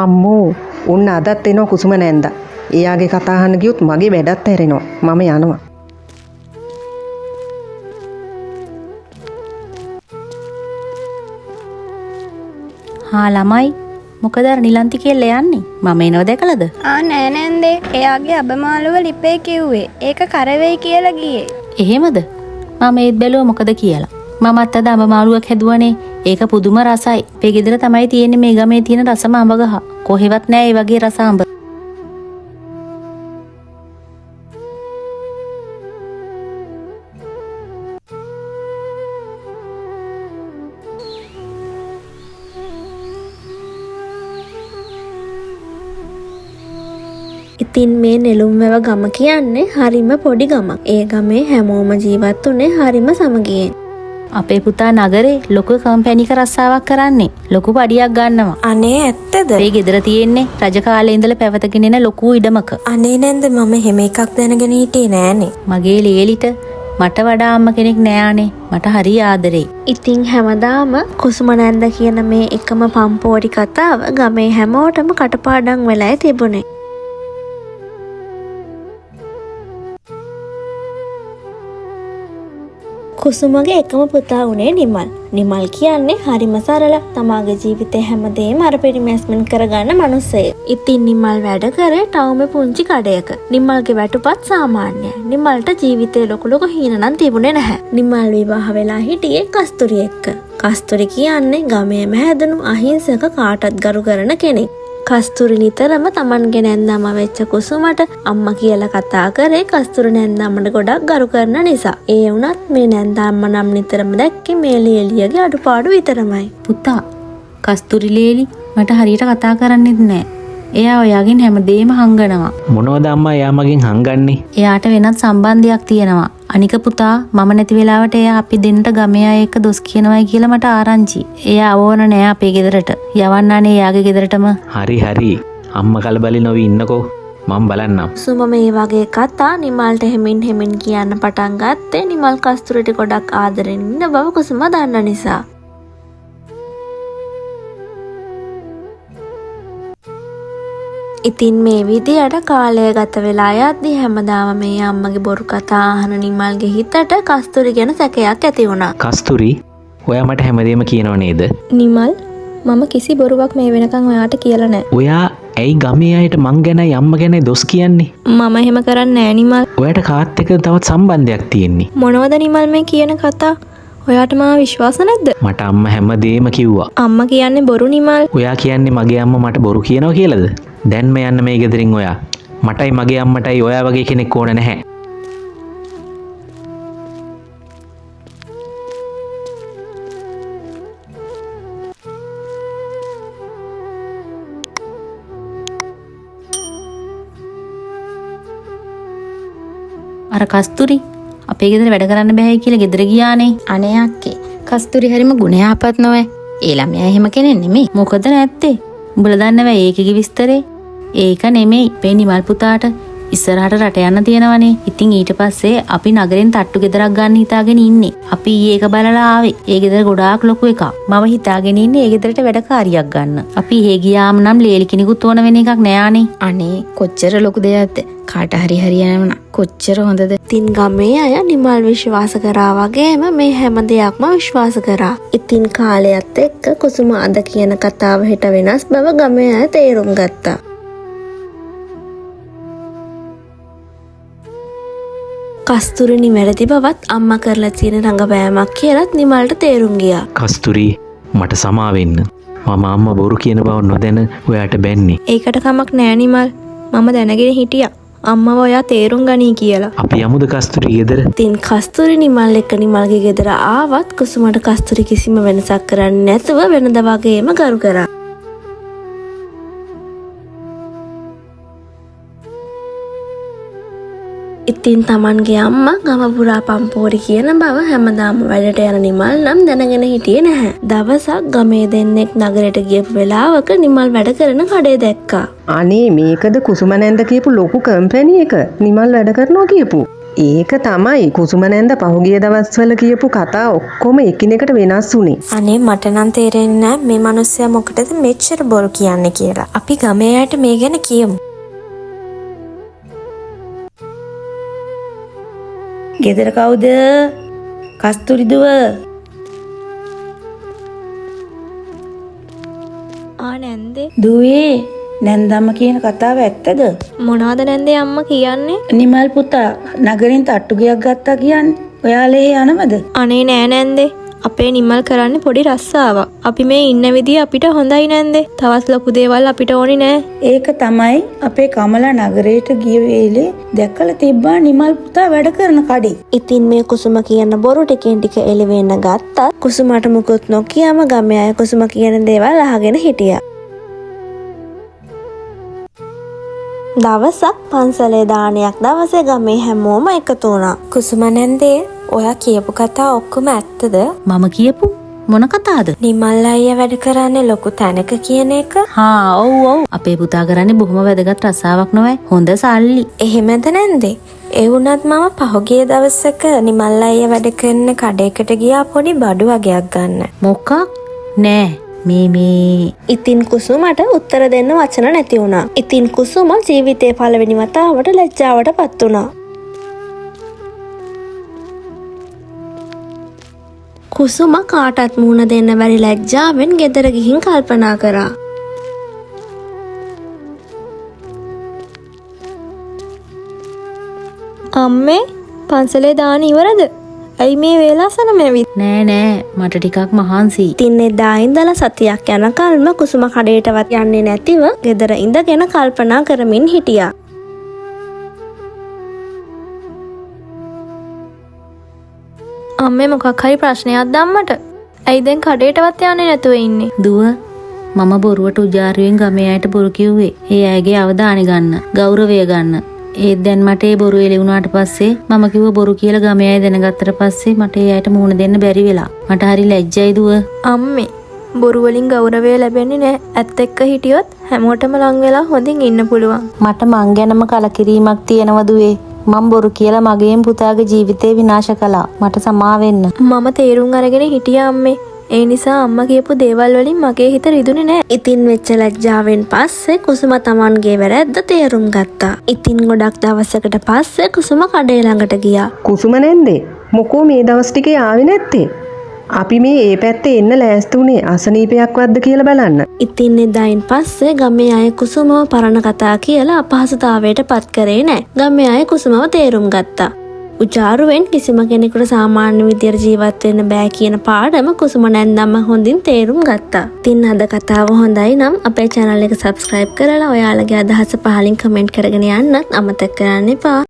අම්මෝ උන්න අදත් එනවා කුසුම නැන්දා. එයාගේ කතා අහන්න ගියොත් මගේ වැඩත් හැරෙනවා. මම යනවා. හා ළමයි මොකද අර නිලන්ති කියලා යන්නේ? මම එනව දැකලාද? නෑ නෑන්දේ. එයාගේ අබමාළුව ලිපේ කිව්වේ. ඒක කරවෙයි කියලා ගියේ. එහෙමද? මම ඒත් බැලුවා මොකද කියලා. මමත් අද අඹ මාළුවක් හැදුවනේ. ඒක පුදුම රසයි. අපේ ගෙදර තමයි තියෙන්නේ මේ ගමේ තියෙන රසම අඹ ගහ. කොහෙවත් නෑ ඒ වගේ රස අඹ. ඉතින් මේ නෙළුම්වැව ගම කියන්නේ හරිම පොඩි ගමක්. ඒ ගමේ හැමෝම ජීවත් වුණේ හරිම සමගියෙන්. අපේ පුතා නගරේ ලොකු කම්පැනික රස්සාවක් කරන්නේ. ලොකු පඩියක් ගන්නවා. අනේ ඇත්තද? මේ ගෙදර තියෙන්නේ රජ කාලේ ඉඳලා පැවතගෙන එන ලොකු ඉඩමක. අනේ නැන්ද මම හැම එකක් දැනගෙන හිටියේ නෑනේ. මගේ ලේලිට මට වඩා අම්ම කෙනෙක් නෑනේ. මට හරි ආදරෙයි. ඉතින් හැමදාම කුසුම නැන්ද කියන මේ එකම පම්පෝරි කතාව ගමේ හැමෝටම කටපාඩම් වෙලා තිබුණේ. කුසුමගේ එකම පුතා වුණේ නිමල්. නිමල් කියන්නේ හරිම සරල, තමාගේ ජීවිතේ හැමදේම අර පිරිමැස්මෙන් කරගන්න මනුස්සයෙක්. ඉතින් නිමල් වැඩ කරේ ටවුමේ පුංචි කඩයක. නිමල්ගේ වැටුපත් සාමාන්‍යයි. නිමල්ට ජීවිතේ ලොකු හීනනම් තිබුණේ නැහැ. නිමල් විවාහ වෙලා හිටියේ කස්තුරි එක්ක. කස්තුරි කියන්නේ ගමේම හැදුණු අහිංසක කාටත් ගරු කරන කෙනෙක්. කස්තුරි නිතරම තමන්ගේ නැන්දාම වෙච්ච කුසුමට අම්මා කියලා කතා කරේ කස්තුරි නැන්දාමට ගොඩක් ගරු කරන නිසා. ඒ වුණත් මේ නැන්දාම්ම නම් නිතරම දැක්කේ මේ ලේලියගේ අඩුපාඩු විතරමයි. පුතා කස්තුරි ලේලි මට හරියට කතා කරන්නෙත් නෑ. එයා ඔයාගෙන් හැමදේම හංගනවා. මොනවද අම්මා එයා මගෙන් හංගන්නේ? එයාට වෙනත් සම්බන්ධයක් තියෙනවා. අනික පුතා මම නැති වෙලාවට එයා අපි දෙන්නට ගමේ අය එක්ක දොස් කියනවායි කියලා මට ආරංචි. එයා අවෝන නෑ අපේ ගෙදරට. යවන්නානේ එයාගේ ගෙදරටම. හරි. අම්මා කලබලි නොවි ඉන්නකෝ. මම බලන්නම්. සුම මේ වගේ කතා නිමල්ට හෙමින් කියන්න පටන් ගත්තේ නිමල් කස්තුරිට ගොඩක් ආදරෙන් ඉන්න බව කුසුම දන්න නිසා. ඉතින් මේ විදියට කාලය ගත වෙලා යද්දි හැමදාම මේ අම්මගේ බොරු කතා අහන නිමල්ගේ හිතට කස්තුරි ගැන සැකයක් ඇති වුණා. කස්තුරි, ඔයා මට හැමදේම කියනව නේද? නිමල්, මම කිසි බොරුවක් මේ වෙනකන් ඔයාට කියලා නැහැ. ඔයා ඇයි ගමේ අයට මං ගැනයි අම්ම ගැනයි දොස් කියන්නේ? මම එහෙම කරන්නේ නැහැ නිමල්. ඔයාට කාත් එක්ක තවත් සම්බන්ධයක් තියෙන්නේ. මොනවද නිමල් මේ කියන කතා? ඔයාට මාව විශ්වාස නැද්ද? මට අම්මා හැමදේම කිව්වා. අම්මා කියන්නේ බොරු නිමල්. ඔයා කියන්නේ මගේ අම්මා මට බොරු කියනවා කියලාද? දැන්ම යන්න මේ ගෙදරින් ඔයා. මටයි මගේ අම්මටයි ඔයා වගේ කෙනෙක් ඕන නැහැ. අර කස්තුරි අපේ ගෙදර වැඩ කරන්න බෑයි කියලා ගෙදර ගියානේ. අනේ අක්කේ කස්තුරි හරිම ගුණයාපත් නොවේ. ඒ ළමයා එහෙම කෙනෙක් නෙමෙයි. මොකද නැත්තේ? උඹලා දන්නව ඒකේ විස්තරේ? ඒක නෙමෙයි. මේ නිමල් පුතාට ඉස්සරහට රට යන්න තියෙනවනේ. ඉතින් ඊට පස්සේ අපි නගරෙන් තට්ටු ගෙදරක් ගන්න හිතාගෙන ඉන්නේ. අපි ඒක බලලා ආවේ. ඒ ගෙදර ගොඩාක් ලොකු එකක්. මම හිතාගෙන ඉන්නේ ඒ ගෙදරට වැඩකාරියක් ගන්න. අපි එහෙ ගියාම නම් ලේලි කෙනෙකුත් ඕන වෙන එකක් නෑනේ. අනේ කොච්චර ලොකු දෙයක්ද? කාට හරි හරියනවනම් කොච්චර හොඳද? ඉතින් ගමේ අය නිමල් විශ්වාස කරා වගේම මේ හැම දෙයක්ම විශ්වාස කරා. ඉතින් කාලයත් එක්ක කුසුම අද කියන කතාව හෙට වෙනස් බව ගමේ අය තේරුම් ගත්තා. කස්තුරි නිවැරදි බවත් අම්මා කරලා තියෙන රංගපෑමක් කියලාත් නිමල්ට තේරුම් ගියා. කස්තුරි, මට සමා වෙන්න. මම අම්මා බොරු කියන බව නොදැන ඔයාට බැන්නේ. ඒකට කමක් නෑ නිමල්. මම දැනගෙන හිටියා අම්මව ඔයා තේරුම් ගනී කියලා. අපි යමුද කස්තුරි ගෙදර? ඉතින් කස්තුරි නිමල් එක්ක නිමල්ගේ ගෙදර ආවත් කුසුමට කස්තුරි කිසිම වෙනසක් කරන්නේ නැතුව වෙනද වගේම ගරු කරා. ඉතින් තමන්ගේ අම්මා ගම පුරා පම්පෝරි කියන බව හැමදාම වැඩට යන නිමල් නම් දැනගෙන හිටියේ නැහැ. දවසක් ගමේ දෙන්නෙක් නගරයට ගියපු වෙලාවක නිමල් වැඩ කරන කඩේ දැක්කා. අනේ මේකද කුසුම නැන්ද කියපු ලොකු කම්පැනි එක නිමල් වැඩ කරනවා කියපු. ඒක තමයි කුසුම නැන්ද පහුගිය දවස්වල කියපු කතා ඔක්කොම එකිනෙකට වෙනස් වුනේ. අනේ මට නම් තේරෙන්නේ නැහැ මේ මිනිස්සයා මොකටද මෙච්චර බොරු කියන්නේ කියලා. අපි ගමේ අයට මේ ගැන කියමු. ගෙදර කවුද? කස්තුරි දුව. නැන්දේ දුවේ නැන්දම්ම කියන කතාව ඇත්තද? මොනවද නැන්දේ අම්මා කියන්නේ? නිමල් පුතා නගරින් තට්ටු ගයක් ගත්තා කියන්නේ. ඔයාලා එහෙ යනවද? අනේ නෑ නැන්දේ. අපේ නිමල් කරන්නේ පොඩි රස්සාවක්. අපි මේ ඉන්න විදිය අපිට හොඳයි නැන්දේ. තවත් ලොකු දේවල් අපිට ඕනි නෑ. ඒක තමයි අපේ කමලා නගරයට ගිය වෙලේ දැකලා තිබ්බා නිමල් පුතා වැඩ කරන කඩේ. ඉතින් මේ කුසුම කියන බොරු ටිකෙන් ටික එළිවෙන්න ගත්තත් කුසුමට මුකුත් නොකියම ගමේ අය කුසුම කියන දේවල් අහගෙන හිටියා. දවසක් පන්සලේ දානයක් දවසේ ගමේ හැමෝම එකතු වුණා. කුසුම නැන්දේ ඔයා කියපු කතා ඔක්කොම ඇත්තද? මම කියපු මොන කතාද? නිමල් අයියා වැඩ කරන්නේ ලොකු තැනක කියන එක. ඔව්. අපේ පුතා කරන්නේ බොහොම වැදගත් රස්සාවක් නොවේ. හොඳ සල්ලි. එහෙමද නැන්දේ? ඒ වුණත් මම පහුගිය දවසක නිමල් අයියා වැඩ කරන කඩේකට ගියා පොඩි බඩු වගයක් ගන්න. මොකක්? නෑ. මේ ඉතින් කුසුමට උත්තර දෙන්න වචන නැති වුණා. ඉතින් කුසුම ජීවිතේ පළවෙනි වතාවට ලැජ්ජාවට පත් වුණා. කුසුම කාටත් මුහුණ දෙන්න බැරි ලැජ්ජාවෙන් ගෙදර ගිහින් කල්පනා කරා. අම්මේ පන්සලේ දාන ඉවරද? ඇයි මේ වේලාසන මෙවිත්? නෑ මට ටිකක් මහන්සි. ඉතින් එදා ඉඳලා සතියක් යනකල්ම කුසුම කඩේටවත් යන්නේ නැතිව ගෙදර ඉඳගෙන කල්පනා කරමින් හිටියා. අම්මේ මොකක් හරි ප්‍රශ්නයක්ද අම්මට? ඇයි දැන් කඩේටවත් යන්නේ නැතුව ඉන්නේ? දුව මම බොරුවට උජාරුවෙන් ගමේ අයට බොරු කිව්වේ. ඒ අයගේ අවධානය ගන්න, ගෞරවය ගන්න. ඒත් දැන් මට ඒ බොරු එළි වුණාට පස්සේ මම කිව්ව බොරු කියලා ගමේ අය දැනගත්තට පස්සේ මට ඒ අයට මුහුණ දෙන්න බැරි වෙලා. මට හරි ලැජ්ජයි දුව. අම්මේ බොරු වලින් ගෞරවය ලැබෙන්නේ නැහැ. ඇත්ත එක්ක හිටියොත් හැමෝටම ලං වෙලා හොඳින් ඉන්න පුළුවන්. මට මං ගැනම කලකිරීමක් තියෙනවා දුවේ. මම බොරු කියලා මගේම පුතාගේ ජීවිතේ විනාශ කළා. මට සමා වෙන්න. මම තේරුම් අරගෙන හිටියා අම්මේ. ඒ නිසා අම්මා කියපු දේවල් වලින් මගේ හිත රිදුනේ නැහැ. ඉතින් වෙච්ච ලැජ්ජාවෙන් පස්සේ කුසුම Tamanගේ වැරද්ද තේරුම් ගත්තා. ඉතින් ගොඩක් දවසකට පස්සේ කුසුම කඩේ ළඟට ගියා. කුසුම නැන්දේ මොකෝ මේ දවස් ටිකේ ආවේ නැත්තේ? අපි මේ ඒ පැත්තේ එන්න ලෑස්ති උනේ අසනීපයක් වද්ද කියලා බලන්න. ඉතින් එදායින් පස්සේ ගමේ අය කුසුමව පරණ කතා කියලා අපහසුතාවයට පත් කරේ නැහැ. ගමේ අය කුසුමව තේරුම් ගත්තා. උචාරුවෙන් කිසිම කෙනෙකුට සාමාන්‍ය විදියට ජීවත් වෙන්න බෑ කියන පාඩම කුසුම නැන්දම්ම හොඳින් තේරුම් ගත්තා. ඉතින් අද කතාව හොඳයි නම් අපේ channel එක subscribe කරලා ඔයාලගේ අදහස පහලින් comment කරගෙන යන්නත් අමතක කරන්න එපා.